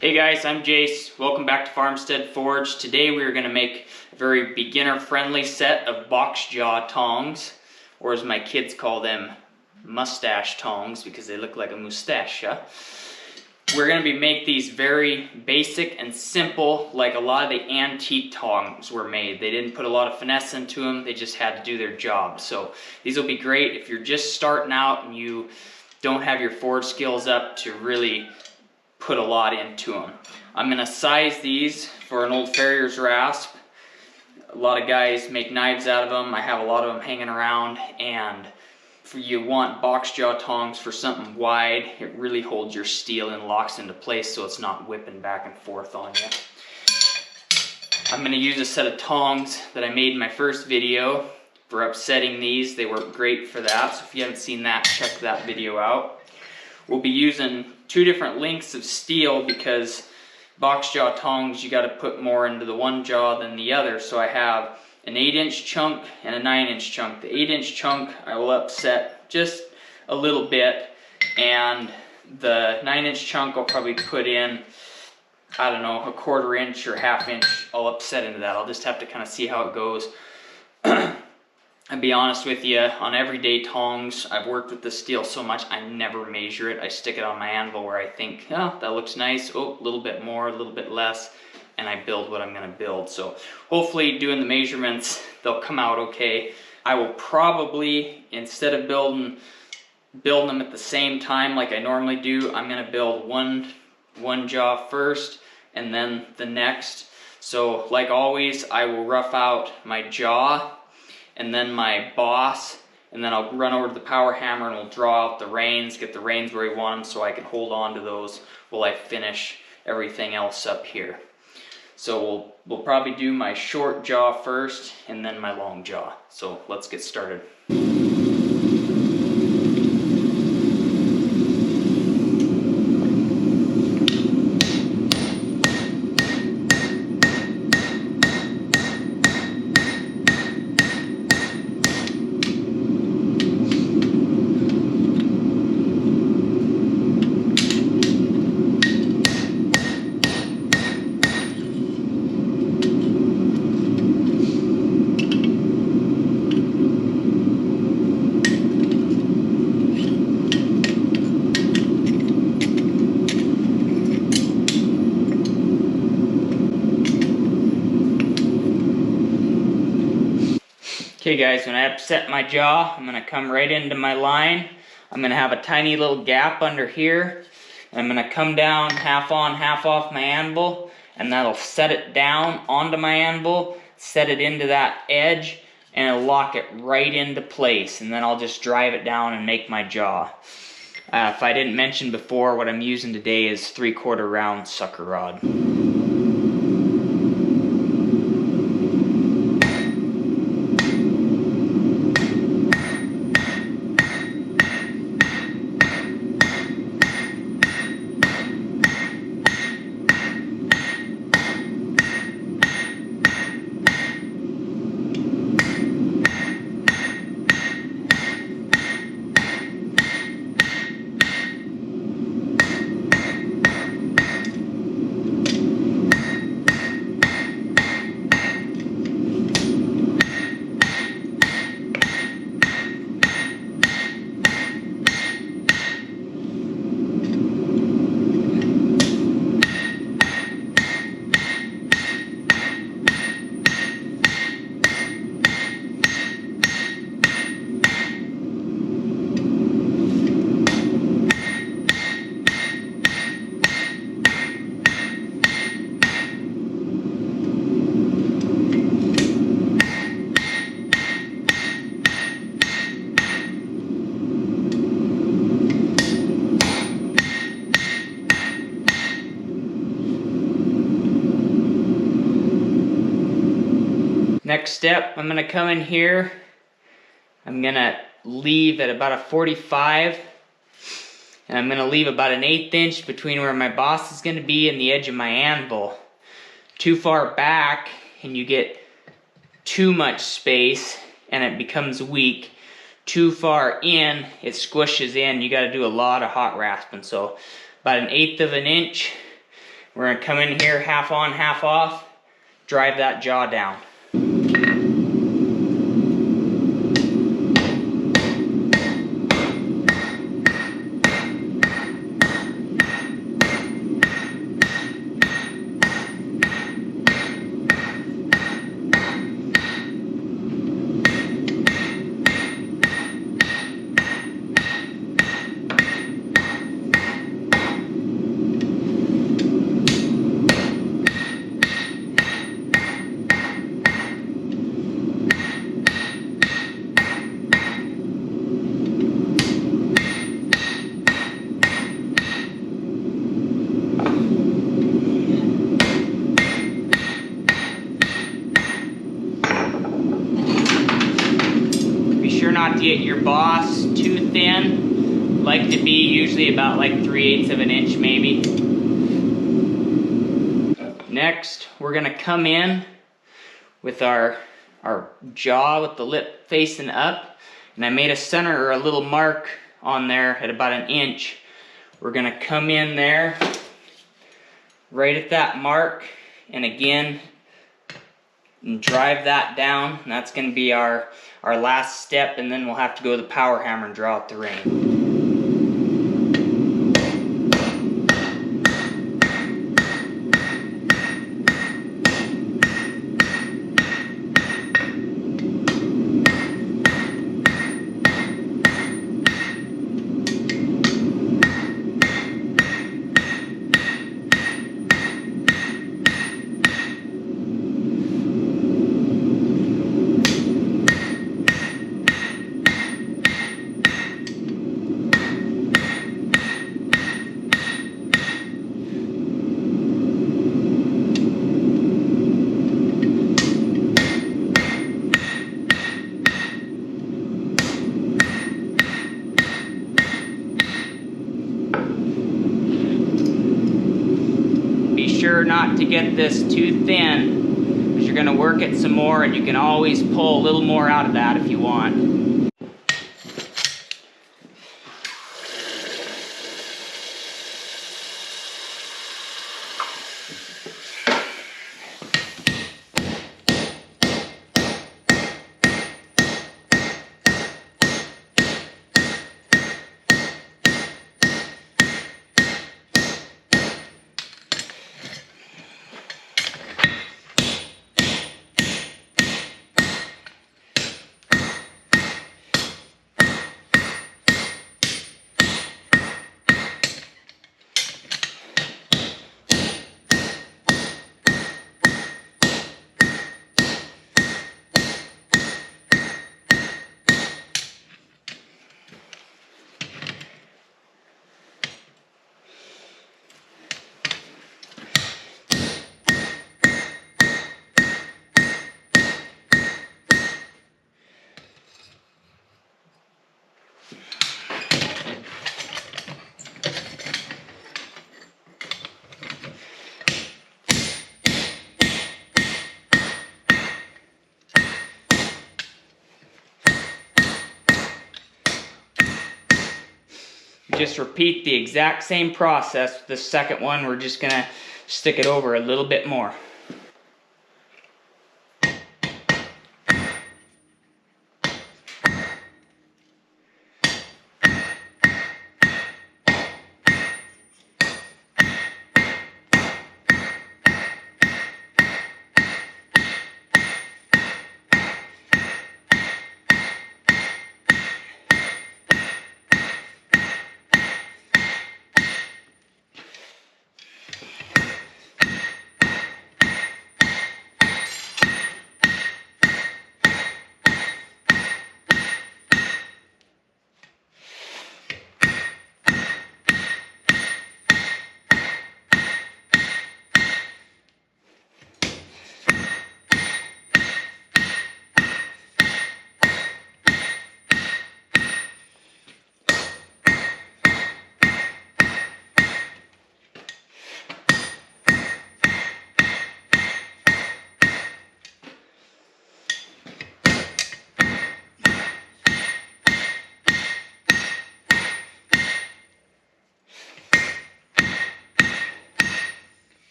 Hey guys, I'm Jayce. Welcome back to Farmstead Forge. Today we are going to make a very beginner-friendly set of box jaw tongs, or as my kids call them, mustache tongs, because they look like a mustache. We're going to make these very basic and simple, like a lot of the antique tongs were made. They didn't put a lot of finesse into them, they just had to do their job. So these will be great if you're just starting out and you don't have your forge skills up to really put a lot into them. I'm going to size these for an old farrier's rasp. A lot of guys make knives out of them. I have a lot of them hanging around, and you want box jaw tongs for something wide. It really holds your steel and locks into place so it's not whipping back and forth on you. I'm going to use a set of tongs that I made in my first video for upsetting these. They work great for that, so if you haven't seen that, check that video out. We'll be using two different lengths of steel because box jaw tongs, you got to put more into the one jaw than the other. So I have an 8-inch chunk and a 9-inch chunk. The 8-inch chunk I will upset just a little bit, and the 9-inch chunk I'll probably put in, I don't know, a 1/4 inch or 1/2 inch. I'll upset into that. I'll just have to kind of see how it goes. I'll be honest with you, on everyday tongs, I've worked with the steel so much, I never measure it. I stick it on my anvil where I think, oh, that looks nice. Oh, a little bit more, a little bit less, and I build what I'm going to build. So hopefully doing the measurements, they'll come out okay. I will probably, instead of building them at the same time like I normally do, I'm going to build one jaw first and then the next. So like always, I will rough out my jaw and then my boss, and then I'll run over to the power hammer and we'll draw out the reins, get the reins where I want them so I can hold on to those while I finish everything else up here. So we'll probably do my short jaw first and then my long jaw. So let's get started. Okay guys, when I upset my jaw, I'm going to come right into my line. I'm going to have a tiny little gap under here. And I'm going to come down half on, half off my anvil, and that'll set it down onto my anvil, set it into that edge, and it'll lock it right into place. And then I'll just drive it down and make my jaw. If I didn't mention before, what I'm using today is 3/4 round sucker rod. Next step, I'm going to come in here, I'm going to leave at about a 45, and I'm going to leave about an 1/8 inch between where my boss is going to be and the edge of my anvil. Too far back and you get too much space and it becomes weak. Too far in, it squishes in. You got to do a lot of hot rasping. So about an 1/8 of an inch We're gonna come in here half on, half off, drive that jaw down. Not to get your boss too thin. Like to be usually about like 3/8 of an inch maybe. Next, we're gonna come in with our jaw with the lip facing up, and I made a center or a little mark on there at about 1 inch. We're gonna come in there right at that mark, and again, and drive that down. And that's going to be our last step, and then we'll have to go with the power hammer and draw out the rein. Sure not to get this too thin, because you're going to work it some more, and you can always pull a little more out of that if you want. Just repeat the exact same process. The second one, we're just gonna stick it over a little bit more.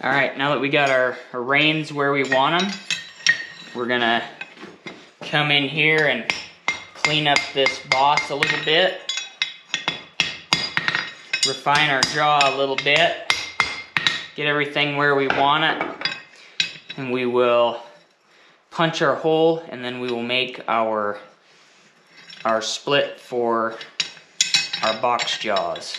All right, now that we got our reins where we want them, we're gonna come in here and clean up this boss a little bit. Refine our jaw a little bit. Get everything where we want it. And we will punch our hole, and then we will make our split for our box jaws.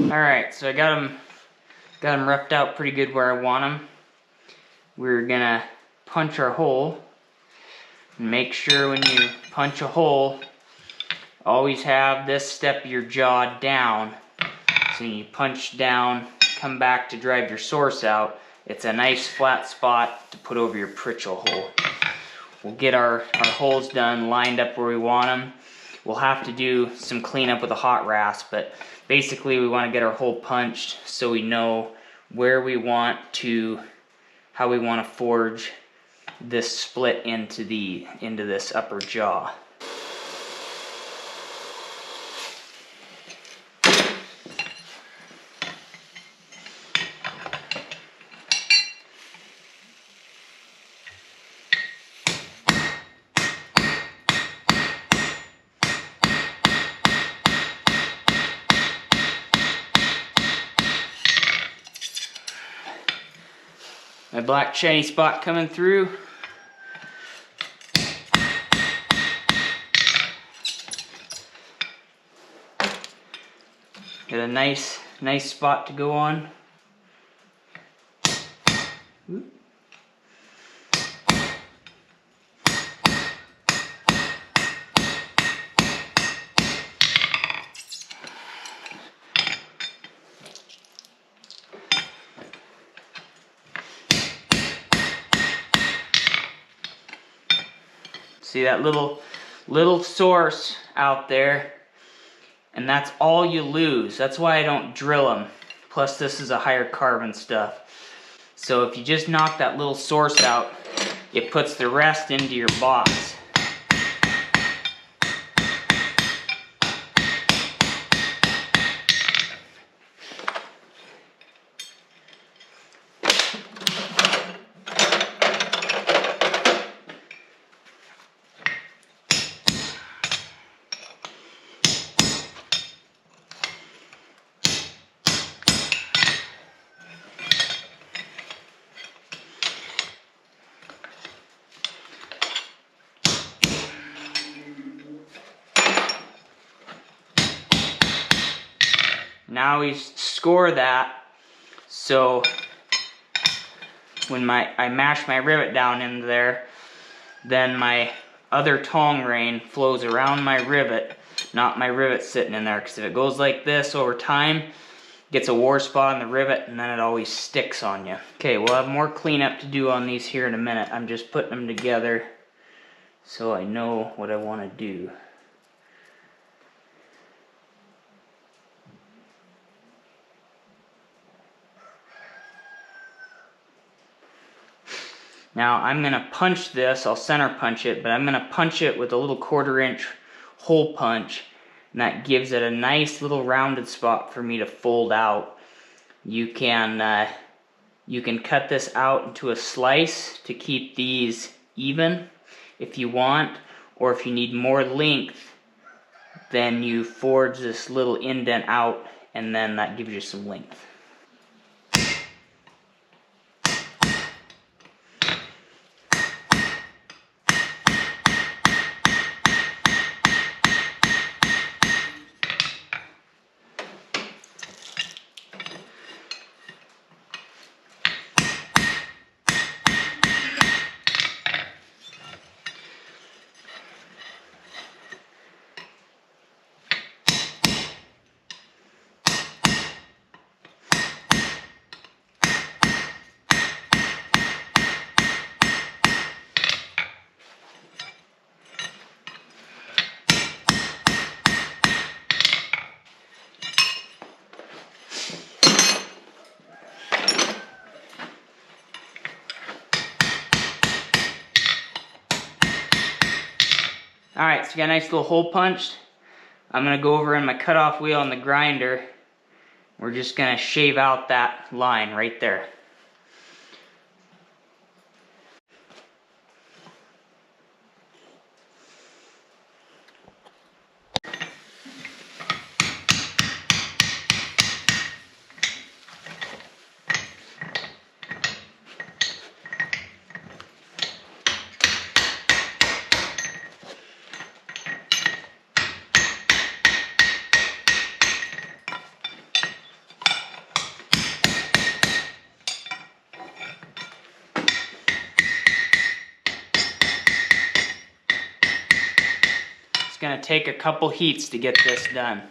Alright, so I got them roughed out pretty good where I want them. We're gonna punch our hole. And make sure when you punch a hole, always have this step of your jaw down. So you punch down, come back to drive your source out. It's a nice flat spot to put over your pritchel hole. We'll get our holes done, lined up where we want them. We'll have to do some cleanup with a hot rasp, but basically we want to get our hole punched so we know where we want to, how we want to forge this split into this upper jaw. My black shiny spot coming through. Got a nice spot to go on. Oop. See that little source out there, and that's all you lose. That's why I don't drill them. Plus this is a higher carbon stuff. So if you just knock that little source out, it puts the rest into your box. Now we score that, so when I mash my rivet down into there, then my other tong rein flows around my rivet, not my rivet sitting in there, because if it goes like this over time, it gets a war spot on the rivet and then it always sticks on you. Okay, we'll have more cleanup to do on these here in a minute. I'm just putting them together so I know what I want to do. Now I'm going to punch this, I'll center punch it, but I'm going to punch it with a little 1/4 inch hole punch, and that gives it a nice little rounded spot for me to fold out. You can cut this out into a slice to keep these even if you want, or if you need more length, then you forge this little indent out, and then that gives you some length. Alright, so you got a nice little hole punched. I'm going to go over in my cutoff wheel on the grinder. We're just going to shave out that line right there. It's going to take a couple heats to get this done.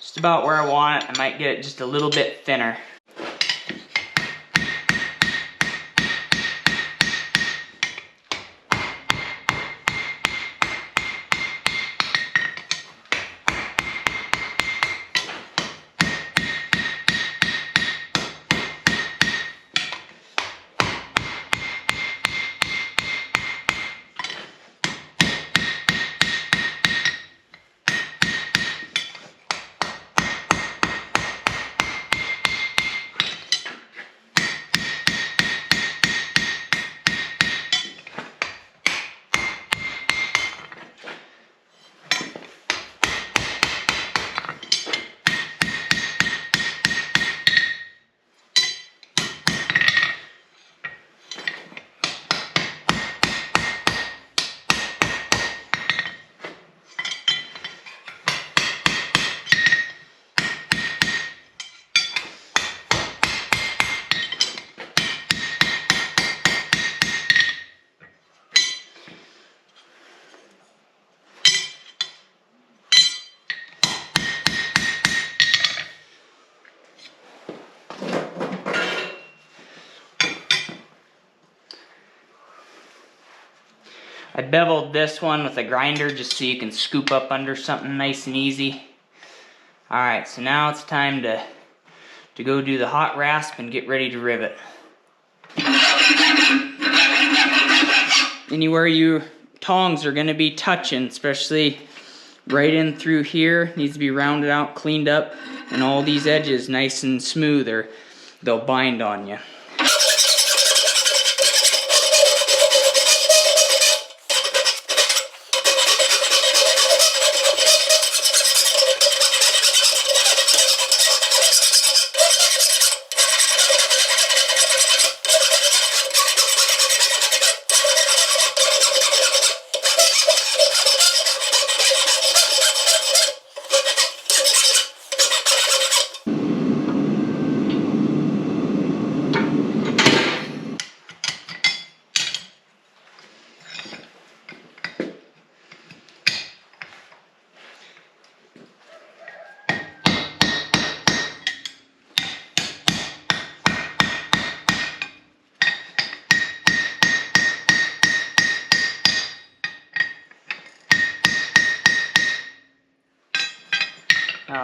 Just about where I want it. I might get it just a little bit thinner. I beveled this one with a grinder just so you can scoop up under something nice and easy. Alright, so now it's time to go do the hot rasp and get ready to rivet. Anywhere your tongs are going to be touching, especially right in through here, needs to be rounded out, cleaned up, and all these edges nice and smooth or they'll bind on you.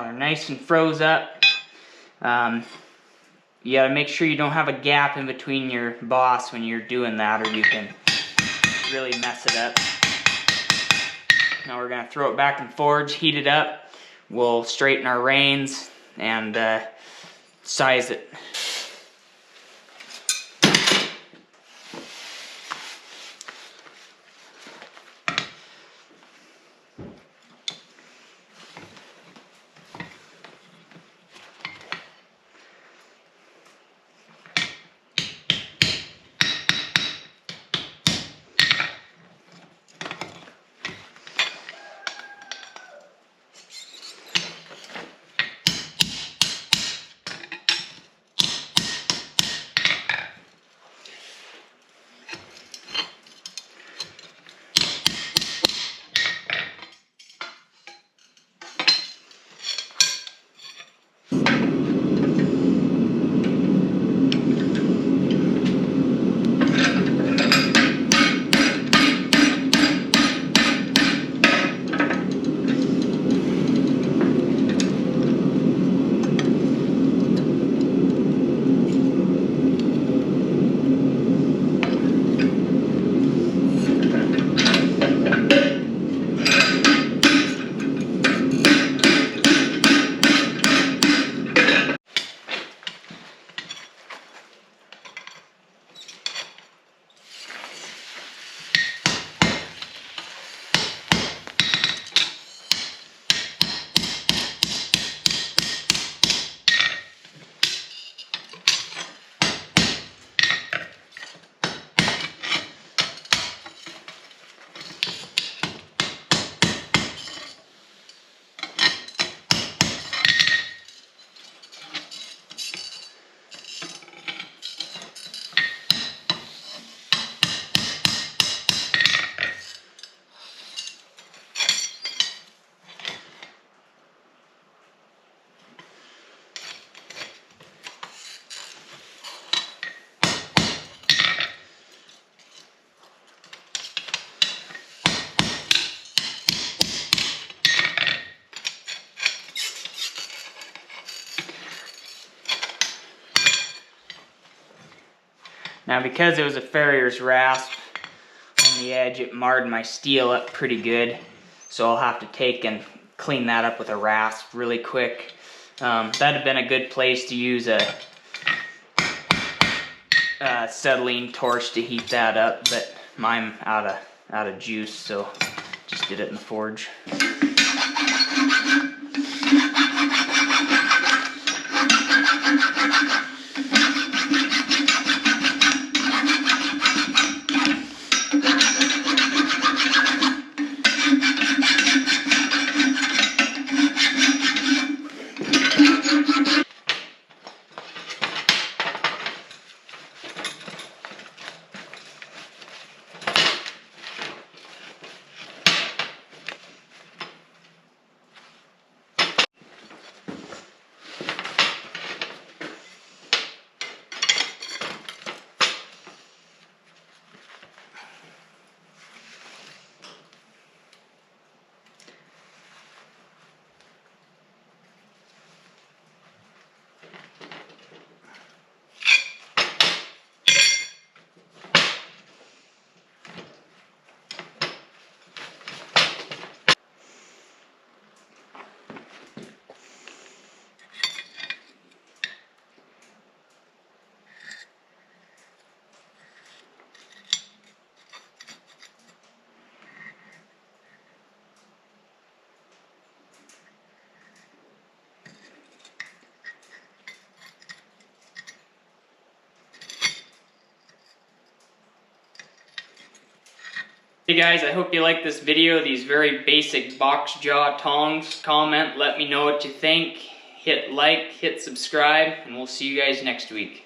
Now they're nice and froze up. You gotta make sure you don't have a gap in between your boss when you're doing that, or you can really mess it up. Now we're gonna throw it back in forge, heat it up. We'll straighten our reins and size it. Now because it was a farrier's rasp on the edge, it marred my steel up pretty good. So I'll have to take and clean that up with a rasp really quick. That'd have been a good place to use a acetylene torch to heat that up, but mine out of juice, so just did it in the forge. Hey guys, I hope you like this video, these very basic box jaw tongs. Comment, let me know what you think. Hit like, hit subscribe, and we'll see you guys next week.